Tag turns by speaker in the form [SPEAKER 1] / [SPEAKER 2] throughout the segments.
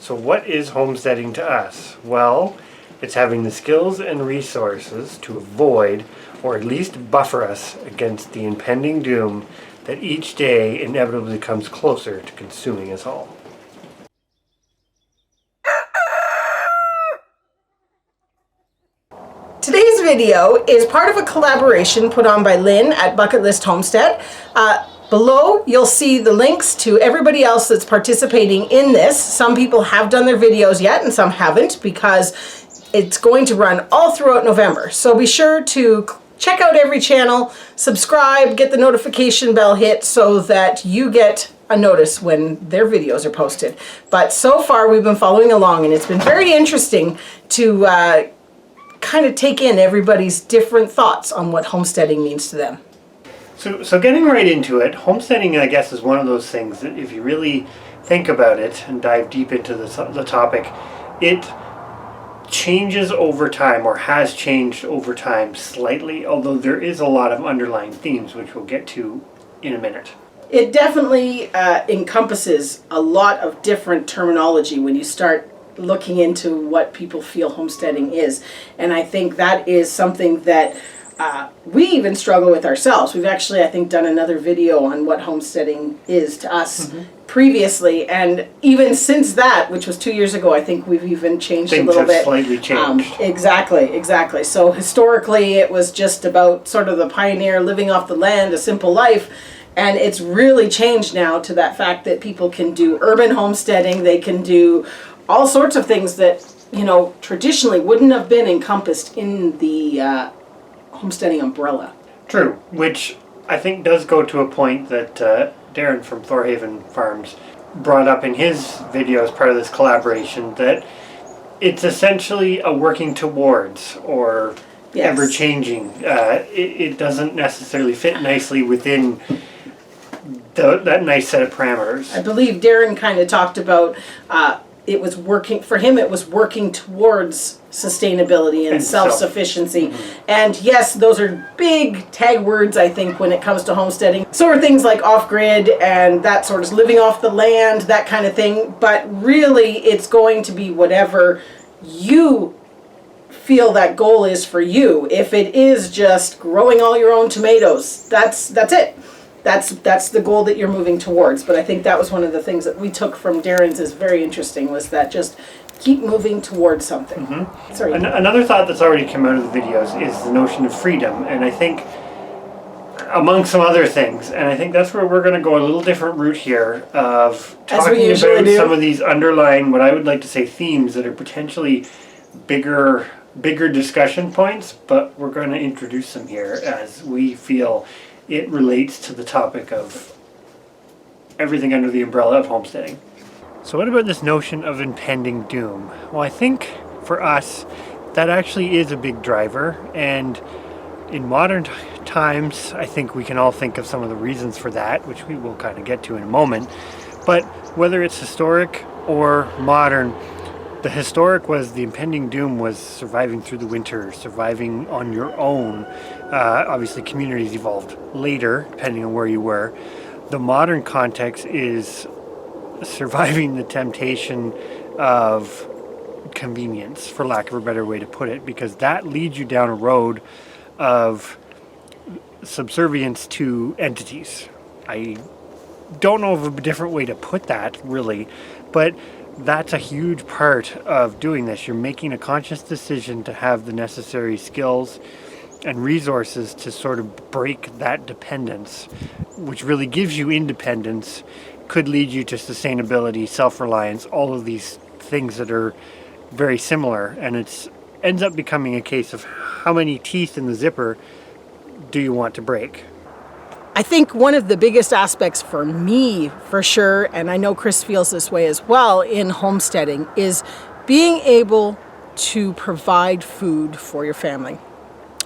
[SPEAKER 1] So what is homesteading to us? Well, it's having the skills and resources to avoid, or at least buffer us against the impending doom that each day inevitably comes closer to consuming us all.
[SPEAKER 2] Today's video is part of a collaboration put on by Lynn at Bucket List Homestead. Below, you'll see the links to everybody else that's participating in this. Some people have done their videos yet and some haven't, because it's going to run all throughout November. So be sure to check out every channel, subscribe, get the notification bell hit so that you get a notice when their videos are posted. But so far we've been following along, and it's been very interesting to kind of take in everybody's different thoughts on what homesteading means to them.
[SPEAKER 1] So getting right into it, homesteading, I guess, is one of those things that if you really think about it and dive deep into the topic, it changes over time, or has changed over time slightly, although there is a lot of underlying themes, which we'll get to in a minute.
[SPEAKER 2] It definitely encompasses a lot of different terminology when you start looking into what people feel homesteading is. And I think that is something that we even struggle with ourselves. We've actually, I think, done another video on what homesteading is to us previously, and even since that, which was 2 years ago, I think we've even changed a little bit.
[SPEAKER 1] Slightly changed.
[SPEAKER 2] Exactly. So historically, it was just about sort of the pioneer living off the land, a simple life. And it's really changed now to that fact that people can do urban homesteading. They can do all sorts of things that, you know, traditionally wouldn't have been encompassed in the homesteading umbrella.
[SPEAKER 1] True, which I think does go to a point that Darren from Thorhaven Farms brought up in his video as part of this collaboration, that it's essentially a working towards, or ever-changing. It doesn't necessarily fit nicely within that nice set of parameters.
[SPEAKER 2] I believe Darren kind of talked about it was working, for him it was working towards sustainability and self-sufficiency. And yes, those are big tag words, I think, when it comes to homesteading. So are things like off-grid and that sort of living off the land, that kind of thing. But really, it's going to be whatever you feel that goal is for you. If it is just growing all your own tomatoes, that's it. That's the goal that you're moving towards. But I think that was one of the things that we took from Darren's is very interesting, was that just keep moving towards something. Sorry.
[SPEAKER 1] Another thought that's already come out of the videos is the notion of freedom, and I think among some other things, and I think that's where we're going to go a little different route here of talking about some of these underlying, what I would like to say, themes that are potentially bigger discussion points, but we're going to introduce them here as we feel it relates to the topic of everything under the umbrella of homesteading. So what about this notion of impending doom? Well, I think for us, that actually is a big driver, and in modern times, I think we can all think of some of the reasons for that, which we will kind of get to in a moment. But whether it's historic or modern, the historic was the impending doom was surviving through the winter, surviving on your own. Obviously, communities evolved later, depending on where you were. The modern context is surviving the temptation of convenience, for lack of a better way to put it, because that leads you down a road of subservience to entities. I don't know of a different way to put that, really, but that's a huge part of doing this. You're making a conscious decision to have the necessary skills and resources to sort of break that dependence, which really gives you independence, could lead you to sustainability, self-reliance, all of these things that are very similar. And it ends up becoming a case of how many teeth in the zipper do you want to break?
[SPEAKER 2] I think one of the biggest aspects for me, for sure, and I know Chris feels this way as well in homesteading, is being able to provide food for your family.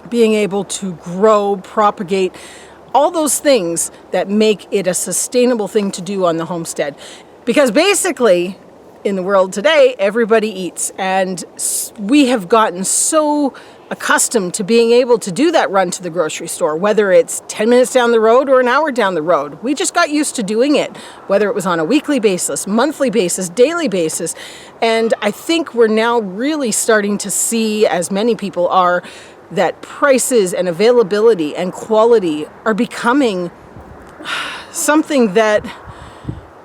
[SPEAKER 2] Being able to grow, propagate, all those things that make it a sustainable thing to do on the homestead. Because basically, in the world today, everybody eats, and we have gotten so accustomed to being able to do that run to the grocery store, whether it's 10 minutes down the road or an hour down the road. We just got used to doing it, whether it was on a weekly basis, monthly basis, daily basis. And I think we're now really starting to see, as many people are, that prices and availability and quality are becoming something that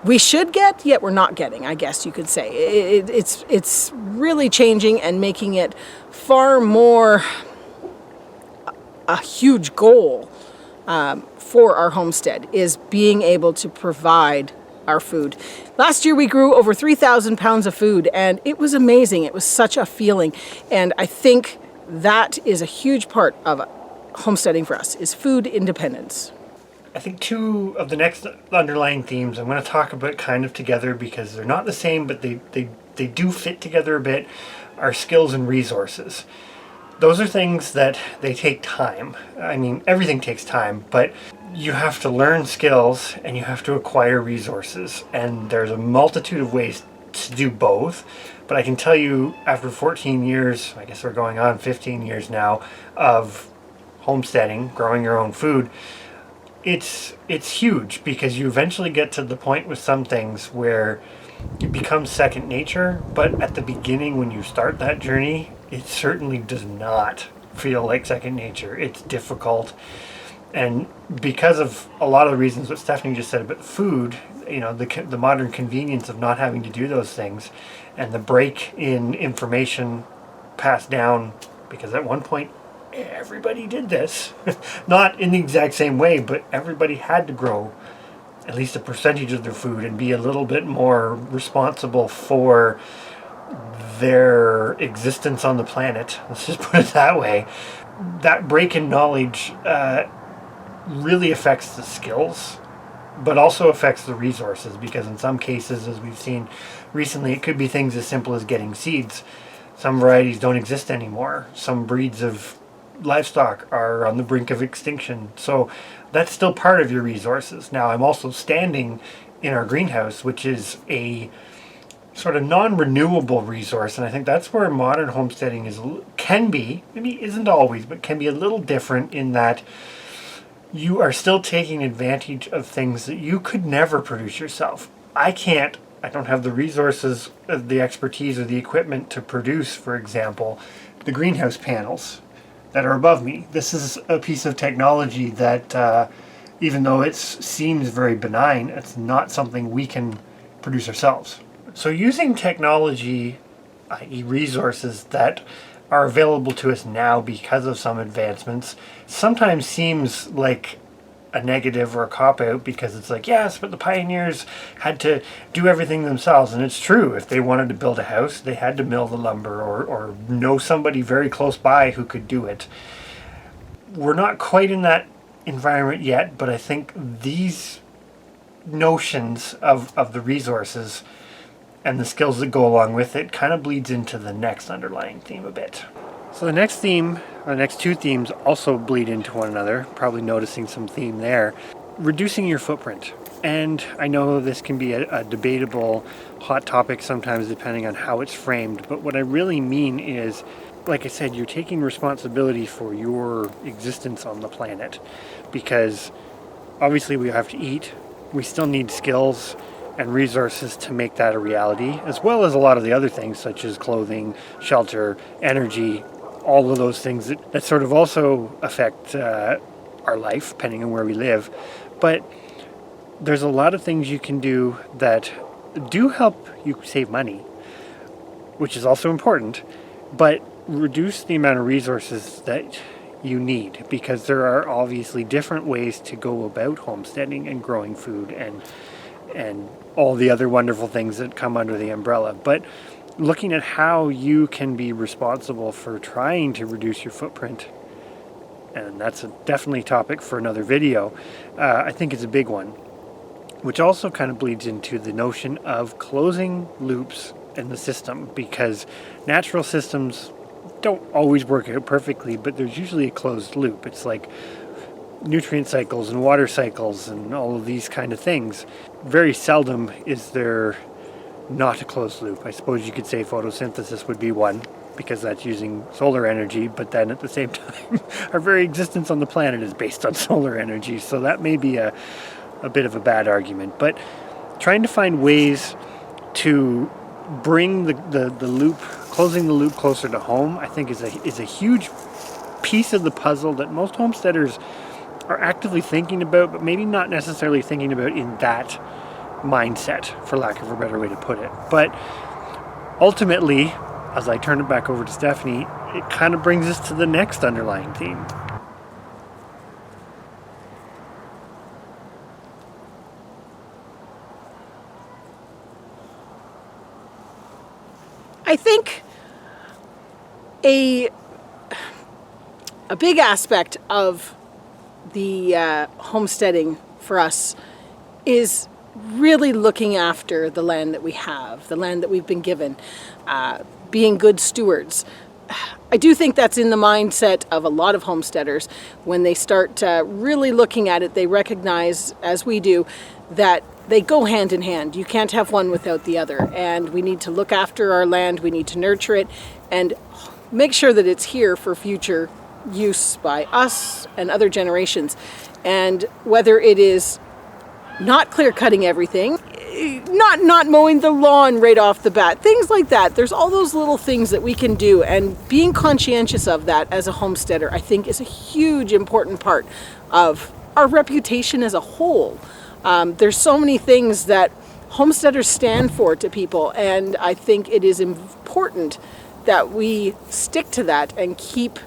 [SPEAKER 2] we should get, yet we're not getting, I guess you could say. It's really changing and making it far more a huge goal for our homestead, is being able to provide our food. Last year we grew over 3,000 pounds of food, and it was amazing. It was such a feeling, and I think that is a huge part of homesteading for us, is food independence.
[SPEAKER 1] I think two of the next underlying themes I'm going to talk about kind of together, because they're not the same, but they do fit together a bit, are skills and resources. Those are things that they take time. I mean, everything takes time, but you have to learn skills and you have to acquire resources. And there's a multitude of ways to do both. But I can tell you, after 14 years, I guess we're going on 15 years now, of homesteading, growing your own food, it's huge, because you eventually get to the point with some things where it becomes second nature. But at the beginning, when you start that journey, it certainly does not feel like second nature. It's difficult. And because of a lot of the reasons what Stephanie just said about food, you know, the modern convenience of not having to do those things, and the break in information passed down, because at one point everybody did this. Not in the exact same way, but everybody had to grow at least a percentage of their food and be a little bit more responsible for their existence on the planet. Let's just put it that way. That break in knowledge really affects the skills, but also affects the resources, because in some cases, as we've seen recently, it could be things as simple as getting seeds. Some varieties don't exist anymore. Some breeds of livestock are on the brink of extinction. So that's still part of your resources. Now, I'm also standing in our greenhouse, which is a sort of non-renewable resource, and I think that's where modern homesteading can be, maybe isn't always, but can be a little different, in that you are still taking advantage of things that you could never produce yourself. I don't have the resources, the expertise, or the equipment to produce, for example, the greenhouse panels that are above me. This is a piece of technology that, even though it seems very benign, it's not something we can produce ourselves. So using technology, i.e. resources that are available to us now because of some advancements, sometimes seems like a negative or a cop-out, because it's like, yes, but the pioneers had to do everything themselves. And it's true. If they wanted to build a house, they had to mill the lumber or know somebody very close by who could do it. We're not quite in that environment yet, but I think these notions of the resources and the skills that go along with it kind of bleeds into the next underlying theme a bit. So the next theme, or the next two themes, also bleed into one another, probably noticing some theme there. Reducing your footprint. And I know this can be a debatable hot topic sometimes, depending on how it's framed, but what I really mean is, like I said, you're taking responsibility for your existence on the planet, because obviously we have to eat, we still need skills and resources to make that a reality, as well as a lot of the other things such as clothing, shelter, energy, all of those things that sort of also affect our life, depending on where we live. But there's a lot of things you can do that do help you save money, which is also important, but reduce the amount of resources that you need, because there are obviously different ways to go about homesteading and growing food and all the other wonderful things that come under the umbrella. But looking at how you can be responsible for trying to reduce your footprint, and that's a definitely topic for another video, I think it's a big one, which also kind of bleeds into the notion of closing loops in the system, because natural systems don't always work out perfectly, but there's usually a closed loop. It's like nutrient cycles and water cycles and all of these kind of things. Very seldom is there not a closed loop. I suppose you could say photosynthesis would be one. because that's using solar energy, but then at the same time, our very existence on the planet is based on solar energy. So that may be a bit of a bad argument. But trying to find ways to bring the loop, closing the loop closer to home, I think is a huge piece of the puzzle that most homesteaders are actively thinking about, but maybe not necessarily thinking about in that mindset, for lack of a better way to put it. But ultimately, as I turn it back over to Stephanie, it kind of brings us to the next underlying theme.
[SPEAKER 2] I think a big aspect of the homesteading for us is really looking after the land that we have, the land that we've been given, being good stewards. I do think that's in the mindset of a lot of homesteaders. When they start really looking at it, they recognize, as we do, that they go hand in hand. You can't have one without the other. And we need to look after our land, we need to nurture it, and make sure that it's here for future use by us and other generations. And whether it is not clear cutting everything, not mowing the lawn right off the bat, things like that. There's all those little things that we can do, and being conscientious of that as a homesteader, I think, is a huge important part of our reputation as a whole. There's so many things that homesteaders stand for to people, and I think it is important that we stick to that and keep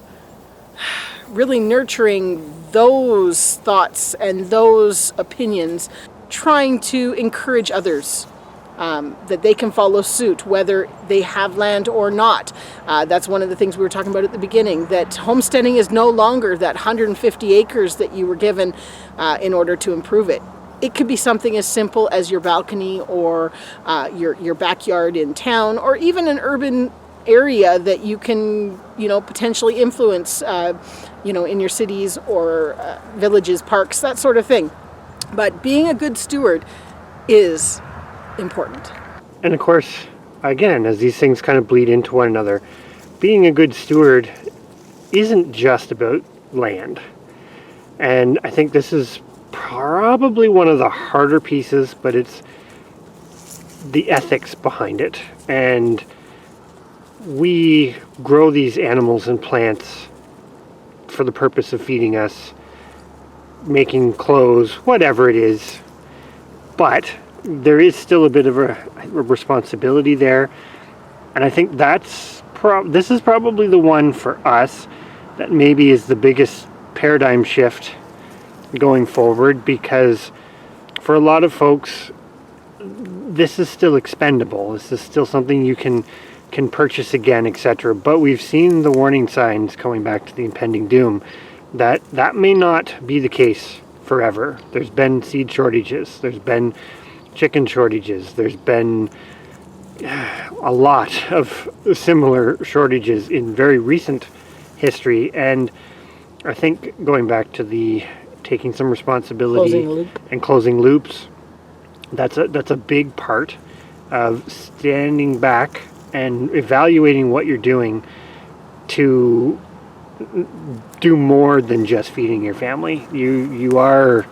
[SPEAKER 2] really nurturing those thoughts and those opinions, trying to encourage others that they can follow suit, whether they have land or not. That's one of the things we were talking about at the beginning, that homesteading is no longer that 150 acres that you were given in order to improve it. It could be something as simple as your balcony or your backyard in town, or even an urban area that you can, potentially influence, in your cities or villages, parks, that sort of thing. But being a good steward is important.
[SPEAKER 1] And of course, again, as these things kind of bleed into one another, being a good steward isn't just about land. And I think this is probably one of the harder pieces, but it's the ethics behind it. And we grow these animals and plants for the purpose of feeding us, making clothes, whatever it is. But there is still a bit of a responsibility there. And I think this is probably the one for us that maybe is the biggest paradigm shift going forward, because for a lot of folks, this is still expendable. This is still something you can purchase again, etc. But we've seen the warning signs, going back to the impending doom, that may not be the case forever. There's been seed shortages, there's been chicken shortages, there's been a lot of similar shortages in very recent history. And I think going back to the taking some responsibility and closing loops, that's a big part of standing back and evaluating what you're doing to do more than just feeding your family. You are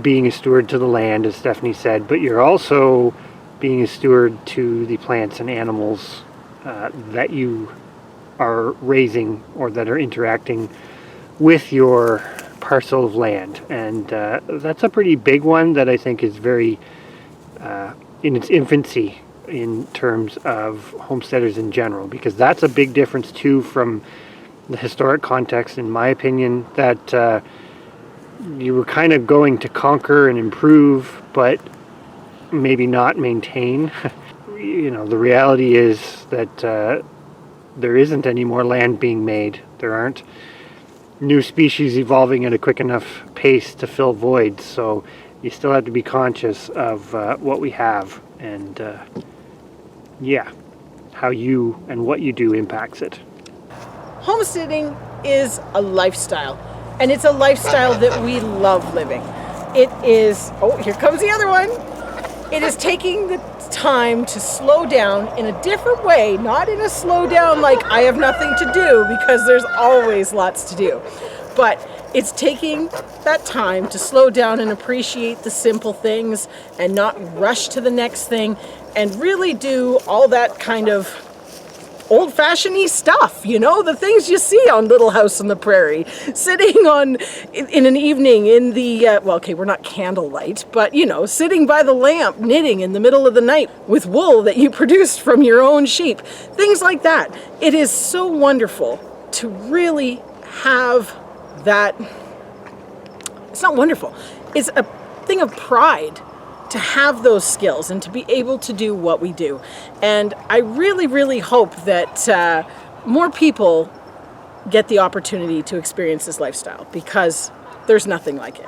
[SPEAKER 1] being a steward to the land, as Stephanie said, but you're also being a steward to the plants and animals that you are raising or that are interacting with your parcel of land. And that's a pretty big one that I think is very in its infancy in terms of homesteaders in general, because that's a big difference too from the historic context, in my opinion, that you were kind of going to conquer and improve, but maybe not maintain. The reality is that there isn't any more land being made. There aren't new species evolving at a quick enough pace to fill voids, so you still have to be conscious of what we have, and how you and what you do impacts it.
[SPEAKER 2] Homesteading is a lifestyle, and it's a lifestyle that we love living. It is, oh, here comes the other one. It is taking the time to slow down in a different way, not in a slow down like I have nothing to do, because there's always lots to do. But it's taking that time to slow down and appreciate the simple things and not rush to the next thing and really do all that kind of old-fashioned-y stuff, you know, the things you see on Little House on the Prairie, sitting in an evening in the, well, okay, we're not candlelight, but, you know, sitting by the lamp, knitting in the middle of the night with wool that you produced from your own sheep, things like that. It is so wonderful to really have that. It's not wonderful. It's a thing of pride to have those skills and to be able to do what we do. And I really, really hope that more people get the opportunity to experience this lifestyle, because there's nothing like it.